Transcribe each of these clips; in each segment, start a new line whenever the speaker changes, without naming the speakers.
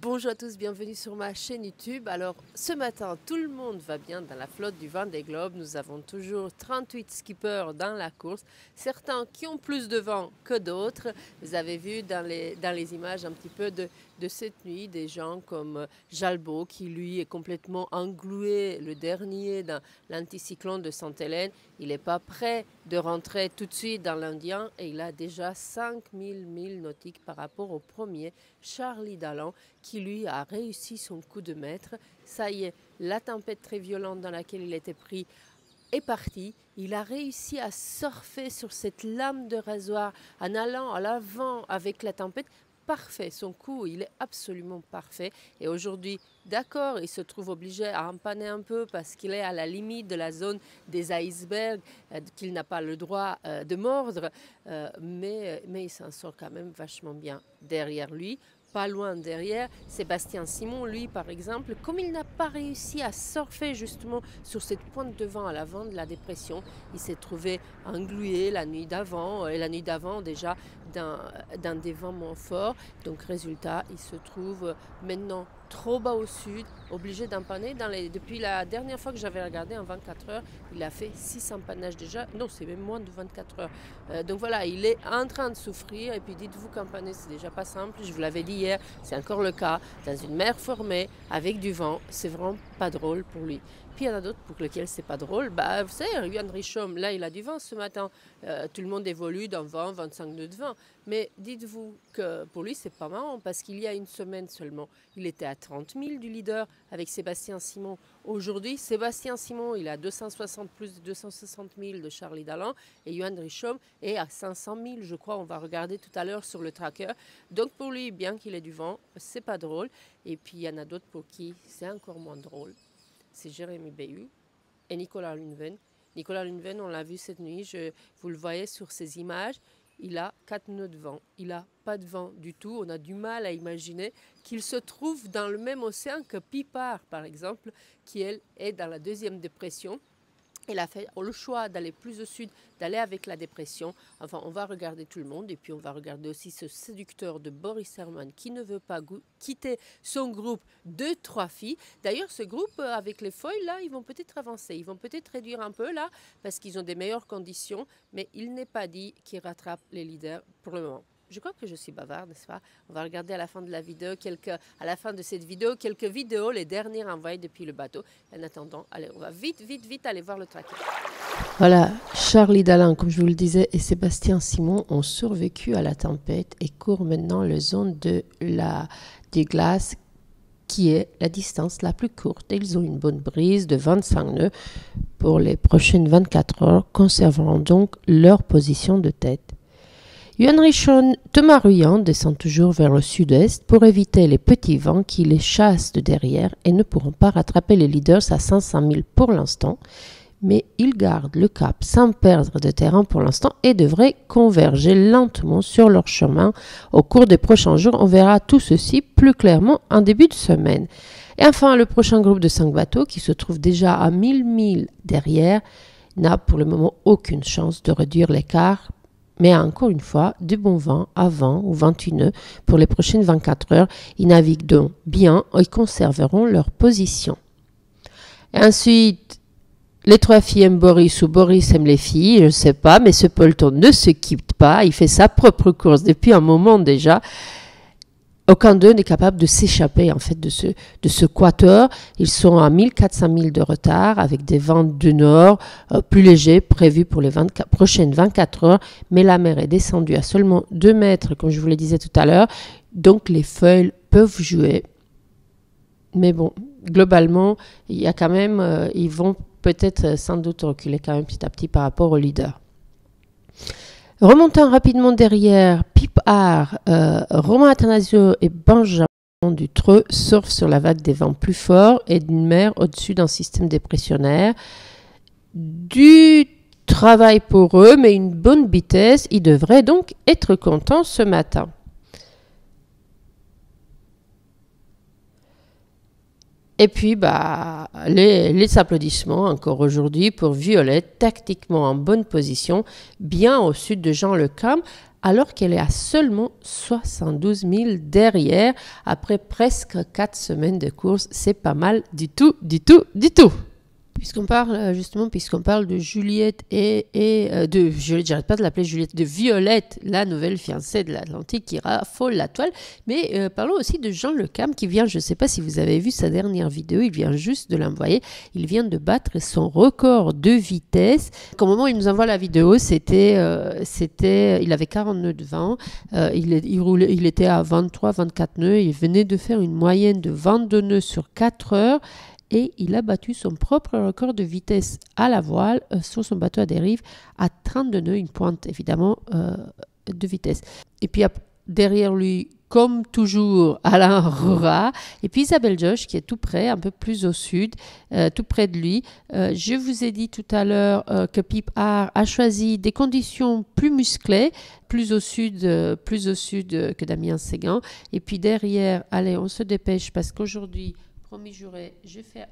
Bonjour à tous, bienvenue sur ma chaîne YouTube. Alors ce matin, tout le monde va bien dans la flotte du Vendée Globe. Nous avons toujours 38 skippers dans la course, certains qui ont plus de vent que d'autres. Vous avez vu dans les images un petit peu de cette nuit des gens comme Jalbo qui lui est complètement englué, le dernier dans l'anticyclone de Sainte-Hélène. Il n'est pas prêt de rentrer tout de suite dans l'Indien et il a déjà 5000 milles nautiques par rapport au premier, Charlie Dallan, qui lui a réussi son coup de maître. Ça y est, la tempête très violente dans laquelle il était pris est partie. Il a réussi à surfer sur cette lame de rasoir en allant à l'avant avec la tempête. Parfait, son coup, il est absolument parfait. Et aujourd'hui, d'accord, il se trouve obligé à empanner un peu parce qu'il est à la limite de la zone des icebergs, qu'il n'a pas le droit de mordre, mais il s'en sort quand même vachement bien. Derrière lui, pas loin derrière, Sébastien Simon, lui par exemple, comme il n'a pas réussi à surfer justement sur cette pointe de vent à l'avant de la dépression, il s'est trouvé englué la nuit d'avant, et la nuit d'avant déjà dans des vents moins forts. Donc résultat, il se trouve maintenant trop bas au sud, obligé d'empanner. Depuis la dernière fois que j'avais regardé en 24 heures, il a fait 6 empannages déjà. Non, c'est même moins de 24 heures. Donc voilà, il est en train de souffrir. Et puis dites-vous qu'empanner, c'est déjà pas simple. Je vous l'avais dit hier, c'est encore le cas. Dans une mer formée, avec du vent, c'est vraiment pas drôle pour lui. Puis il y en a d'autres pour lesquels c'est pas drôle. Vous savez, Yann Richomme, là, il a du vent ce matin. Tout le monde évolue dans 20, 25 nœuds de vent. Mais dites-vous que pour lui, c'est pas marrant parce qu'il y a une semaine seulement, il était à 30 000 du leader avec Sébastien Simon. Aujourd'hui, Sébastien Simon, il a 260 plus de 260 000 de Charlie Dallan et Yann Richomme est à 500 000, je crois. On va regarder tout à l'heure sur le tracker. Donc pour lui, bien qu'il ait du vent, c'est pas drôle. Et puis il y en a d'autres pour qui c'est encore moins drôle. C'est Jérémy Béhu et Nicolas Lunven. Nicolas Lunven, on l'a vu cette nuit, vous le voyez sur ces images. Il a 4 nœuds de vent. Il n'a pas de vent du tout. On a du mal à imaginer qu'il se trouve dans le même océan que Pipard, par exemple, qui, elle, est dans la deuxième dépression. Il a fait le choix d'aller plus au sud, d'aller avec la dépression. Enfin, on va regarder tout le monde et puis on va regarder aussi ce séducteur de Boris Herman qui ne veut pas quitter son groupe de 3 filles. D'ailleurs, ce groupe avec les foils, là, ils vont peut-être avancer. Ils vont peut-être réduire un peu, là, parce qu'ils ont des meilleures conditions. Mais il n'est pas dit qu'ils rattrapent les leaders pour le moment. Je crois que je suis bavarde, n'est-ce pas? On va regarder à la fin de la vidéo, à la fin de cette vidéo, quelques vidéos, les dernières envoyées depuis le bateau. En attendant, allez, on va vite aller voir le tracker. Voilà, Charlie Dallan, comme je vous le disais, et Sébastien Simon ont survécu à la tempête et courent maintenant le zone des glaces qui est la distance la plus courte. Ils ont une bonne brise de 25 nœuds pour les prochaines 24 heures, conservant donc leur position de tête. Yann Richomme, Thomas Ruyant descend toujours vers le sud-est pour éviter les petits vents qui les chassent de derrière et ne pourront pas rattraper les leaders à 500 000 pour l'instant, mais ils gardent le cap sans perdre de terrain pour l'instant et devraient converger lentement sur leur chemin. Au cours des prochains jours, on verra tout ceci plus clairement en début de semaine. Et enfin, le prochain groupe de 5 bateaux qui se trouve déjà à 1000 milles derrière n'a pour le moment aucune chance de réduire l'écart, mais encore une fois, du bon vent à 20 ou 28 nœuds pour les prochaines 24 heures. Ils naviguent donc bien et conserveront leur position. Et ensuite, les 3 filles aiment Boris ou Boris aime les filles, je ne sais pas, mais ce peloton ne se quitte pas. Il fait sa propre course depuis un moment déjà. Aucun d'eux n'est capable de s'échapper en fait de ce quatuor. Ils sont à 1400 milles de retard avec des vents du nord plus légers prévus pour les prochaines 24 heures. Mais la mer est descendue à seulement 2 mètres, comme je vous le disais tout à l'heure. Donc les feuilles peuvent jouer. Mais bon, globalement, il y a quand même, ils vont peut-être sans doute reculer quand même petit à petit par rapport au leader. Remontant rapidement derrière, Pipard, Romain Attanasio et Benjamin Dutreux surfent sur la vague des vents plus forts et d'une mer au-dessus d'un système dépressionnaire. Du travail pour eux, mais une bonne vitesse. Ils devraient donc être contents ce matin. Et puis, les applaudissements encore aujourd'hui pour Violette, tactiquement en bonne position, bien au sud de Jean Le Cam, alors qu'elle est à seulement 72 000 derrière, après presque 4 semaines de course. C'est pas mal du tout, du tout, du tout. Puisqu'on parle de Juliette de Juliette, j'arrête pas de l'appeler Juliette, de Violette, la nouvelle fiancée de l'Atlantique qui raffole la toile. Mais parlons aussi de Jean Le Cam qui vient, je ne sais pas si vous avez vu sa dernière vidéo, il vient juste de l'envoyer. Il vient de battre son record de vitesse. Au moment où il nous envoie la vidéo, il avait 40 nœuds de vent, il était à 23, 24 nœuds, il venait de faire une moyenne de 22 nœuds sur 4 heures. Et il a battu son propre record de vitesse à la voile sur son bateau à dérive à 32 nœuds, une pointe évidemment de vitesse. Et puis derrière lui, comme toujours, Alain Rora, et puis Isabelle Josh qui est tout près, un peu plus au sud, tout près de lui. Je vous ai dit tout à l'heure que Pip a choisi des conditions plus musclées, plus au sud que Damien Séguin. Et puis derrière, allez, on se dépêche parce qu'aujourd'hui, promis juré, je fais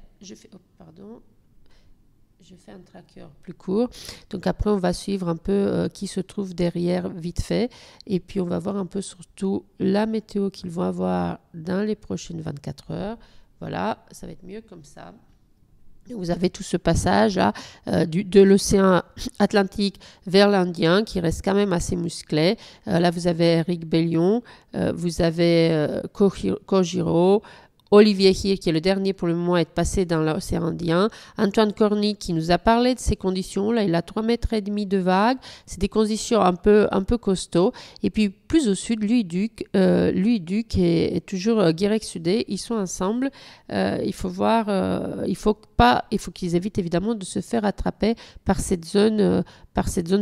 un tracker plus court. Donc après, on va suivre un peu qui se trouve derrière vite fait. Et puis, on va voir un peu surtout la météo qu'ils vont avoir dans les prochaines 24 heures. Voilà, ça va être mieux comme ça. Vous avez tout ce passage là, de l'océan Atlantique vers l'Indien qui reste quand même assez musclé. Là, vous avez Eric Bellion, vous avez Kojiro, Olivier Hir, qui est le dernier pour le moment à être passé dans l'océan Indien. Antoine Corny, qui nous a parlé de ces conditions. Là, il a 3,5 mètres de vague. C'est des conditions un peu costauds. Et puis, plus au sud, Louis-Duc est toujours Guirec-Sudé. Ils sont ensemble. Il faut voir, il faut qu'ils évitent évidemment de se faire attraper par cette zone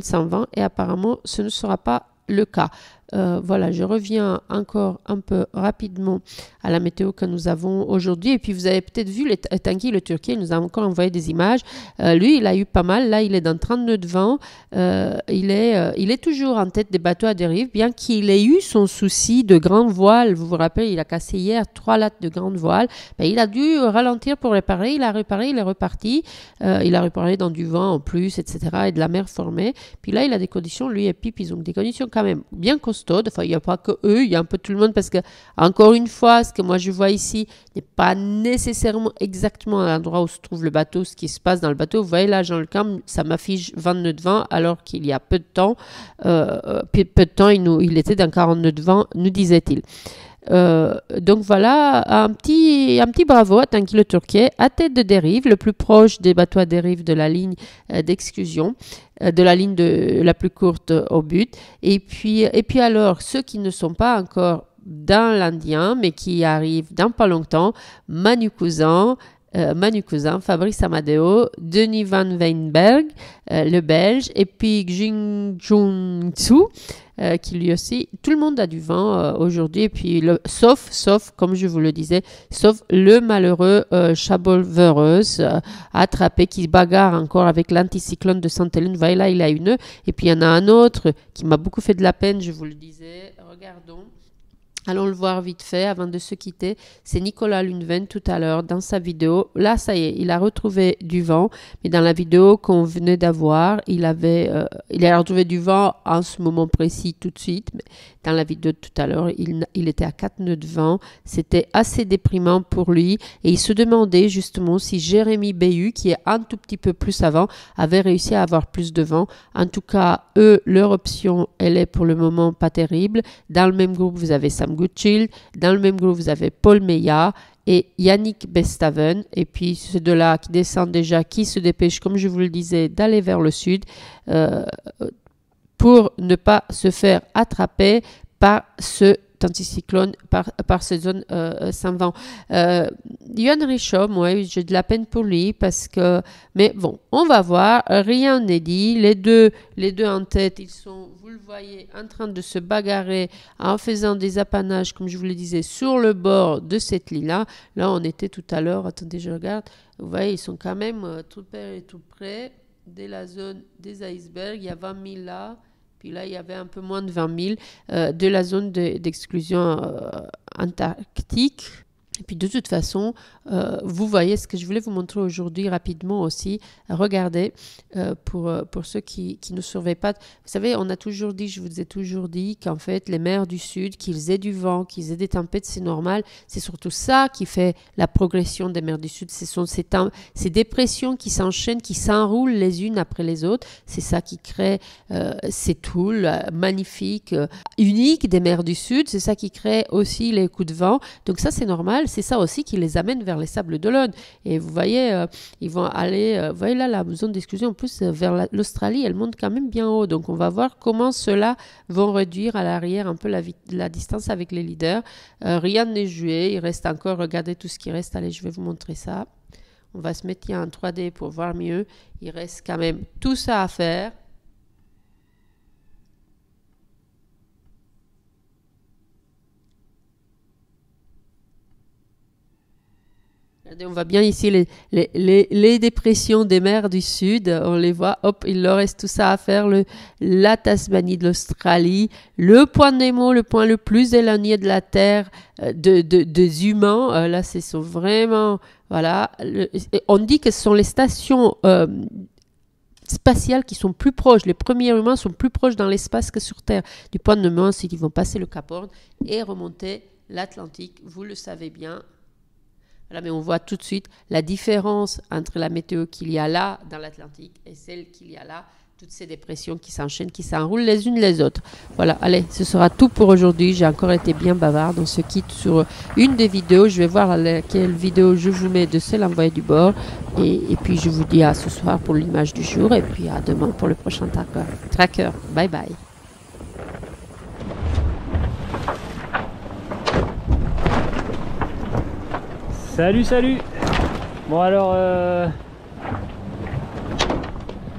sans vent. Et apparemment, ce ne sera pas le cas. Voilà, je reviens encore un peu rapidement à la météo que nous avons aujourd'hui. Et puis, vous avez peut-être vu Tanguy le Turquie, il nous a encore envoyé des images. Lui, il a eu pas mal. Là, il est dans 30 nœuds de vent. Il est toujours en tête des bateaux à dérive, bien qu'il ait eu son souci de grande voile. Vous vous rappelez, il a cassé hier 3 lattes de grande voile. Ben, il a dû ralentir pour réparer. Il a réparé, il est reparti. Il a réparé dans du vent en plus, etc. et de la mer formée. Puis là, il a des conditions, lui et Pip, ils ont des conditions quand même bien costaudes. Enfin, il n'y a pas que eux, il y a un peu tout le monde parce que, encore une fois, ce que moi je vois ici n'est pas nécessairement exactement à l'endroit où se trouve le bateau, ce qui se passe dans le bateau. Vous voyez là, Jean Le Cam, ça m'affiche 20 nœuds de vent alors qu'il y a peu de temps, il était dans 40 nœuds de vent, nous disait-il. Donc voilà, un petit bravo à Tanguy le Turquet, à tête de dérive, le plus proche des bateaux à dérive de la ligne d'exclusion, de la ligne la plus courte au but. Et puis alors, ceux qui ne sont pas encore dans l'Indien, mais qui arrivent dans pas longtemps, Manu Cousin, Fabrice Amadeo, Denis Van Weinberg, le Belge, et puis Xing Jun-Tsu, qui lui aussi, tout le monde a du vent aujourd'hui, et puis sauf, comme je vous le disais, sauf le malheureux Chabot-Vereuse attrapé, qui bagarre encore avec l'anticyclone de Sainte-Hélène. Vous voyez là, il a une, et puis il y en a un autre qui m'a beaucoup fait de la peine, je vous le disais, regardons. Allons le voir vite fait avant de se quitter. C'est Nicolas Luneven tout à l'heure dans sa vidéo. Là, ça y est, il a retrouvé du vent. Mais dans la vidéo qu'on venait d'avoir, il a retrouvé du vent en ce moment précis tout de suite. Mais dans la vidéo de tout à l'heure, il était à 4 nœuds de vent. C'était assez déprimant pour lui. Et il se demandait justement si Jérémy Béhu, qui est un tout petit peu plus avant, avait réussi à avoir plus de vent. En tout cas, eux, leur option, elle est pour le moment pas terrible. Dans le même groupe, vous avez Sam Goodchild. Dans le même groupe, vous avez Paul Meillat et Yannick Bestaven. Et puis, ceux de là qui descendent déjà, qui se dépêchent, comme je vous le disais, d'aller vers le sud pour ne pas se faire attraper par ce anticyclone, par ces zones sans vent. Yoann Richomme, ouais, j'ai de la peine pour lui parce que, mais bon, on va voir, rien n'est dit. Les deux en tête, ils sont, vous le voyez, en train de se bagarrer en faisant des apanages, comme je vous le disais, sur le bord de cette ligne-là. Là, on était tout à l'heure, attendez, je regarde, vous voyez, ils sont quand même tout près de la zone des icebergs. Il y a 20 000 là. Puis là, il y avait un peu moins de 20 000 de la zone d'exclusion antarctique. Et puis de toute façon, vous voyez ce que je voulais vous montrer aujourd'hui rapidement aussi. Regardez, pour ceux qui ne surveillent pas. Vous savez, on a toujours dit, je vous ai toujours dit qu'en fait, les mers du Sud, qu'ils aient du vent, qu'ils aient des tempêtes, c'est normal. C'est surtout ça qui fait la progression des mers du Sud. Ce sont ces dépressions qui s'enchaînent, qui s'enroulent les unes après les autres. C'est ça qui crée ces toules magnifiques, uniques des mers du Sud. C'est ça qui crée aussi les coups de vent. Donc ça, c'est normal. C'est ça aussi qui les amène vers les Sables d'Olonne. Et vous voyez, ils vont aller, vous voyez là, la zone d'exclusion, en plus, vers l'Australie, elle monte quand même bien haut. Donc, on va voir comment ceux-là vont réduire à l'arrière un peu la distance avec les leaders. Rien n'est joué. Il reste encore, regardez tout ce qui reste. Allez, je vais vous montrer ça. On va se mettre en 3D pour voir mieux. Il reste quand même tout ça à faire. On voit bien ici les dépressions des mers du Sud, on les voit, hop, il leur reste tout ça à faire, la Tasmanie de l'Australie, le point Nemo, le point le plus éloigné de la Terre, des humains, là, ce sont vraiment, voilà, on dit que ce sont les stations spatiales qui sont plus proches, les premiers humains sont plus proches dans l'espace que sur Terre. Du point Nemo, c'est qu'ils vont passer le Cap Horn et remonter l'Atlantique, vous le savez bien. Voilà, mais on voit tout de suite la différence entre la météo qu'il y a là dans l'Atlantique et celle qu'il y a là, toutes ces dépressions qui s'enchaînent, qui s'enroulent les unes les autres. Voilà, allez, ce sera tout pour aujourd'hui. J'ai encore été bien bavarde. On se quitte sur une des vidéos. Je vais voir laquelle vidéo je vous mets de celle envoyée du bord. Et puis je vous dis à ce soir pour l'image du jour et puis à demain pour le prochain tracker. Bye bye.
Salut, salut. Bon alors,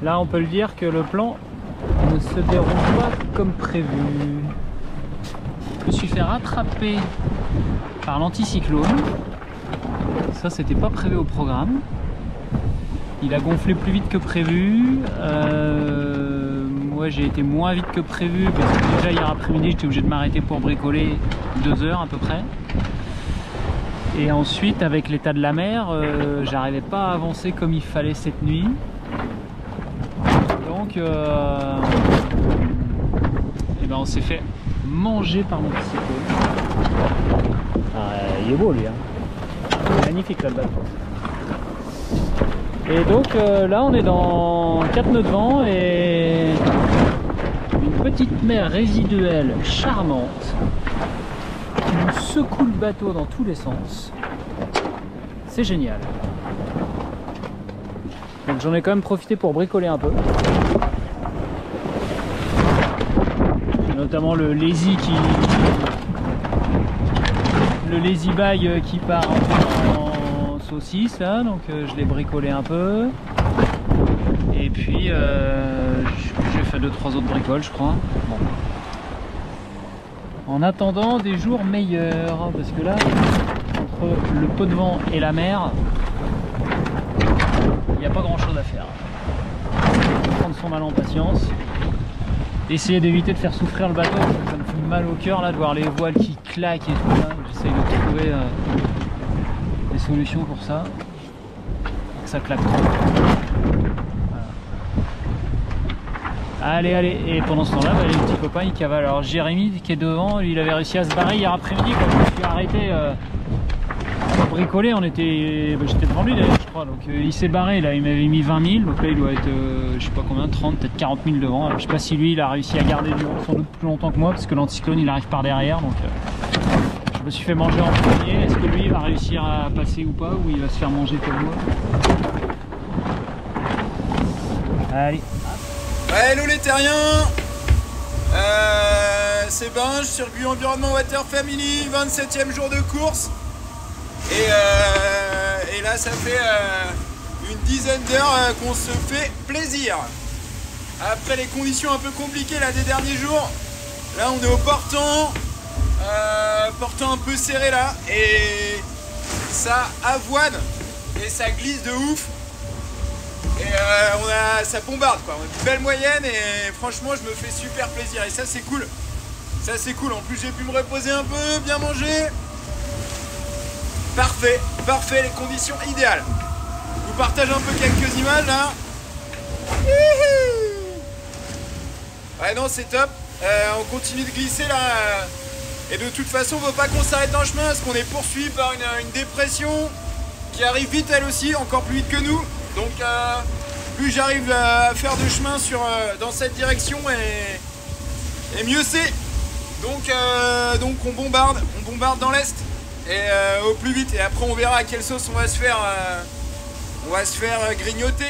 là on peut le dire que le plan ne se déroule pas comme prévu. Je me suis fait rattraper par l'anticyclone. Ça, c'était pas prévu au programme. Il a gonflé plus vite que prévu. Moi, j'ai été moins vite que prévu parce que déjà hier après-midi, j'étais obligé de m'arrêter pour bricoler 2 heures à peu près. Et ensuite, avec l'état de la mer, j'arrivais pas à avancer comme il fallait cette nuit. Donc, et ben on s'est fait manger par mon cyclone. Il est beau lui, hein. Il est magnifique là le bateau. Et donc là, on est dans 4 nœuds de vent et une petite mer résiduelle charmante. On secoue le bateau dans tous les sens. C'est génial. Donc j'en ai quand même profité pour bricoler un peu. Notamment le lazy bag qui part en saucisse là, donc je l'ai bricolé un peu. Et puis j'ai fait 2-3 autres bricoles, je crois. Bon. En attendant des jours meilleurs, parce que là, entre le pot de vent et la mer, il n'y a pas grand chose à faire. Il faut prendre son mal en patience, essayer d'éviter de faire souffrir le bateau, parce que ça me fait mal au cœur là de voir les voiles qui claquent et tout ça. J'essaye de trouver des solutions pour ça, que ça claque trop. Allez, allez, et pendant ce temps-là, les petits copains ils cavalent. Alors Jérémy qui est devant, lui, il avait réussi à se barrer hier après-midi quand je me suis arrêté pour bricoler. J'étais devant lui d'ailleurs, je crois. Donc il s'est barré, là, il m'avait mis 20 000, donc là il doit être, je sais pas combien, 30, peut-être 40 000 devant. Alors, je sais pas si lui il a réussi à garder du vent sans doute plus longtemps que moi, parce que l'anticyclone il arrive par derrière. Donc je me suis fait manger en premier. Est-ce que lui il va réussir à passer ou pas, ou il va se faire manger comme moi? Allez.
Ouais, hello les terriens, c'est Binge, circuit environnement Water Family, 27e jour de course. Et là ça fait une dizaine d'heures qu'on se fait plaisir. Après les conditions un peu compliquées là des derniers jours, là on est au portant, portant un peu serré là, et ça avoine et ça glisse de ouf. Et ça bombarde quoi, on a une belle moyenne et franchement je me fais super plaisir et ça c'est cool. Ça c'est cool, en plus j'ai pu me reposer un peu, bien manger. Parfait, parfait, les conditions idéales. Je vous partage un peu quelques images là. Ouais non c'est top. On continue de glisser là. Et de toute façon il ne faut pas qu'on s'arrête en chemin parce qu'on est poursuivi par une dépression qui arrive vite elle aussi, encore plus vite que nous. Donc plus j'arrive à faire de chemin dans cette direction et mieux c'est. Donc on bombarde dans l'est et au plus vite. Et après on verra à quelle sauce on va se faire grignoter.